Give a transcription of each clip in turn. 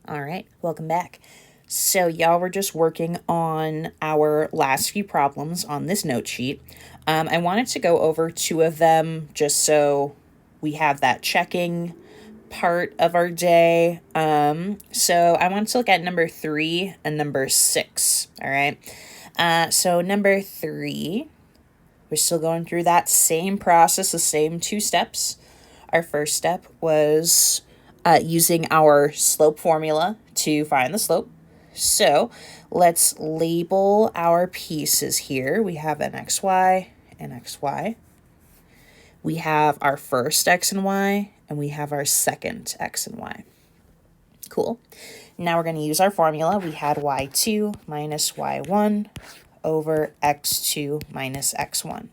All right, welcome back. So y'all were just working on our last few problems on this note sheet. I wanted to go over two of them just so we have that checking part of our day. So I want to look at number 3 and number 6. All right. So number 3, we're still going through that same process, the same 2 steps. Our first step was using our slope formula to find the slope. So let's label our pieces here. We have an xy and xy. We have our first x and y, and we have our second x and y. Cool. Now we're going to use our formula. We had y2 minus y1 over x2 minus x1.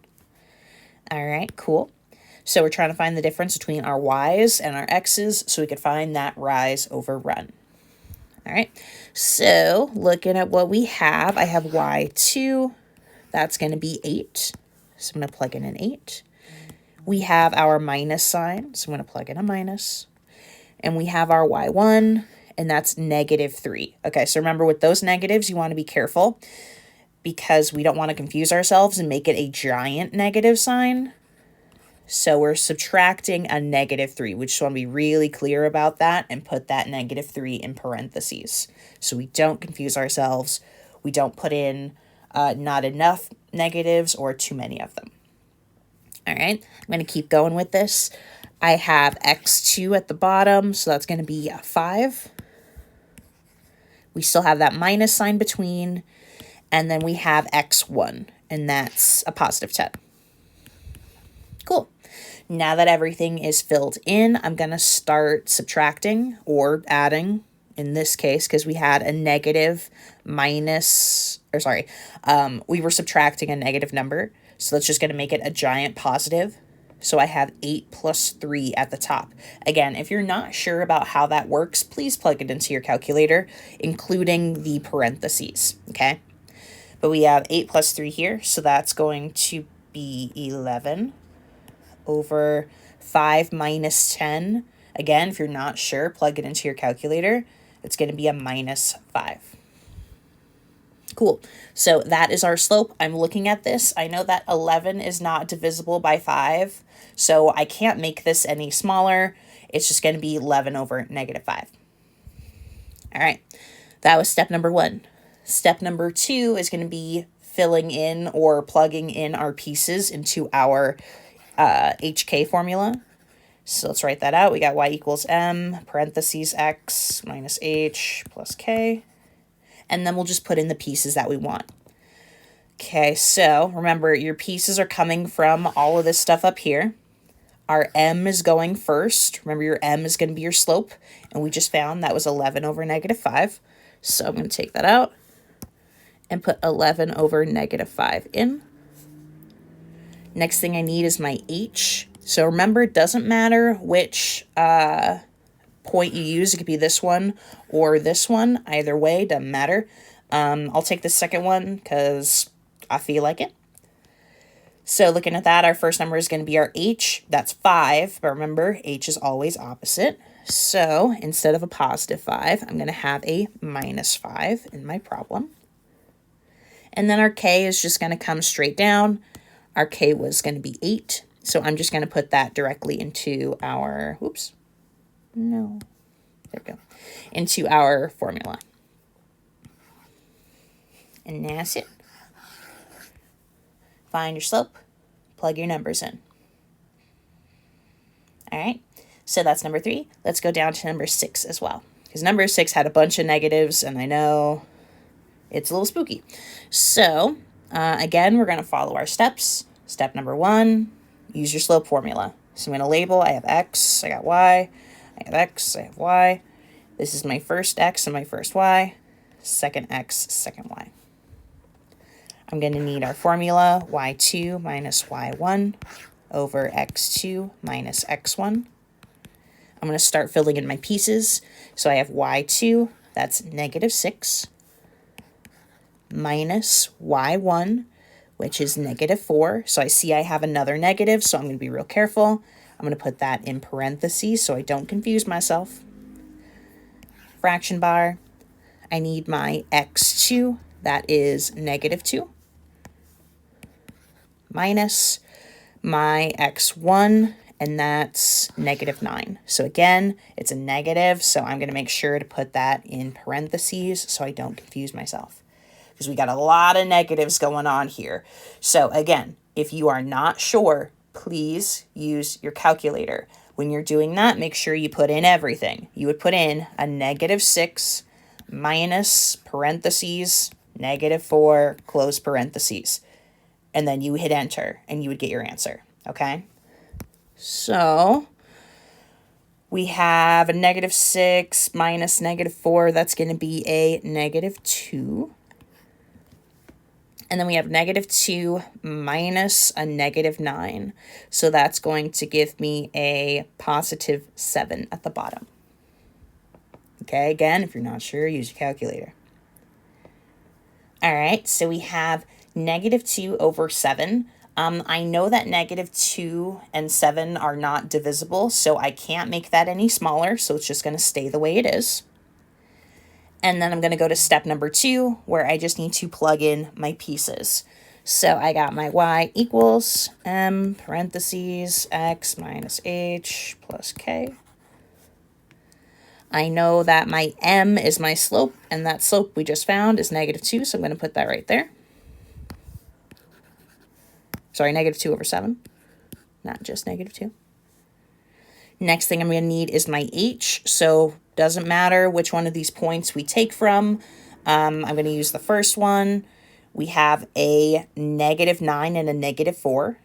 All right, cool. So we're trying to find the difference between our y's and our x's so we could find that rise over run. All right, so looking at what we have, I have y2, that's going to be 8. So I'm going to plug in an 8. We have our minus sign, so I'm going to plug in a minus. And we have our y1, and that's -3. Okay, so remember with those negatives, you want to be careful because we don't want to confuse ourselves and make it a giant negative sign. So we're subtracting a -3. We just want to be really clear about that and put that -3 in parentheses. So we don't confuse ourselves. We don't put in not enough negatives or too many of them. All right, I'm going to keep going with this. I have x2 at the bottom, so that's going to be a 5. We still have that minus sign between, and then we have x1, and that's a +10. Cool. Now that everything is filled in, I'm going to start subtracting or adding, in this case, because we had a negative minus, or sorry, we were subtracting a negative number. So that's just going to make it a giant positive. So I have 8 plus 3 at the top. Again, if you're not sure about how that works, please plug it into your calculator, including the parentheses, okay? But we have 8 plus 3 here, so that's going to be 11 over 5 minus 10. Again, if you're not sure, plug it into your calculator. It's going to be a -5. Cool. So that is our slope. I'm looking at this. I know that 11 is not divisible by 5, so I can't make this any smaller. It's just going to be 11 over -5. All right. That was step number 1. Step number 2 is going to be filling in or plugging in our pieces into our HK formula. So let's write that out. We got y equals m, parentheses x minus h plus k. And then we'll just put in the pieces that we want. Okay, so remember, your pieces are coming from all of this stuff up here. Our m is going first. Remember, your m is going to be your slope. And we just found that was 11 over -5. So I'm going to take that out and put 11 over -5 in. Next thing I need is my h. So remember, it doesn't matter which point you use. It could be this one or this one. Either way, doesn't matter. I'll take the second one because I feel like it. So looking at that, our first number is going to be our h. That's 5. But remember, h is always opposite. So instead of a +5, I'm going to have a -5 in my problem. And then our k is just going to come straight down. Our k was going to be 8. So I'm just going to put that directly into our, there we go, into our formula. And that's it. Find your slope, plug your numbers in. All right, so that's number 3. Let's go down to number 6 as well, because number 6 had a bunch of negatives, and I know it's a little spooky. So again, we're going to follow our steps. Step number 1, use your slope formula. So I'm going to label, I have x, I got y, I have x, I have y. This is my first x and my first y, second x, second y. I'm going to need our formula, y2 minus y1 over x2 minus x1. I'm going to start filling in my pieces. So I have y2, that's -6, minus y1, which is -4. So I see I have another negative, so I'm going to be real careful. I'm going to put that in parentheses so I don't confuse myself. fraction bar. I need my x2, that is -2, minus my x1, and that's -9. So again, it's a negative, so I'm going to make sure to put that in parentheses so I don't confuse myself, because we got a lot of negatives going on here. So again, if you are not sure, please use your calculator. When you're doing that, make sure you put in everything. You would put in a -6 minus parentheses, -4, close parentheses. And then you hit enter and you would get your answer, okay? So we have a -6 minus -4. That's going to be a -2. And then we have -2 minus a -9. So that's going to give me a +7 at the bottom. Okay, again, if you're not sure, use your calculator. All right, so we have -2 over 7. I know that -2 and 7 are not divisible, so I can't make that any smaller, so it's just going to stay the way it is. And then I'm going to go to step number 2, where I just need to plug in my pieces. So I got my y equals m parentheses x minus h plus k. I know that my m is my slope, and that slope we just found is -2, so I'm going to put that right there. Sorry, -2 over 7, not just -2. Next thing I'm going to need is my h, so doesn't matter which one of these points we take from. I'm going to use the first one. We have a -9 and a -4.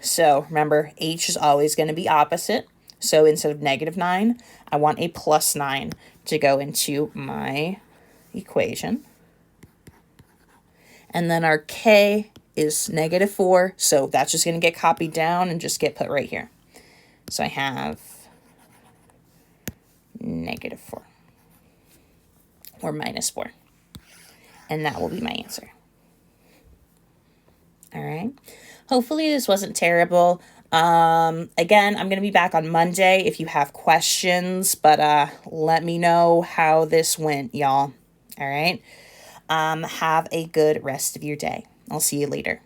So remember, h is always going to be opposite. So instead of -9, I want a +9 to go into my equation. And then our k is -4, so that's just going to get copied down and just get put right here. So I have -4 or -4, and that will be my answer. All right. Hopefully this wasn't terrible. Again, I'm going to be back on Monday if you have questions, but let me know how this went, y'all. All right. Have a good rest of your day. I'll see you later.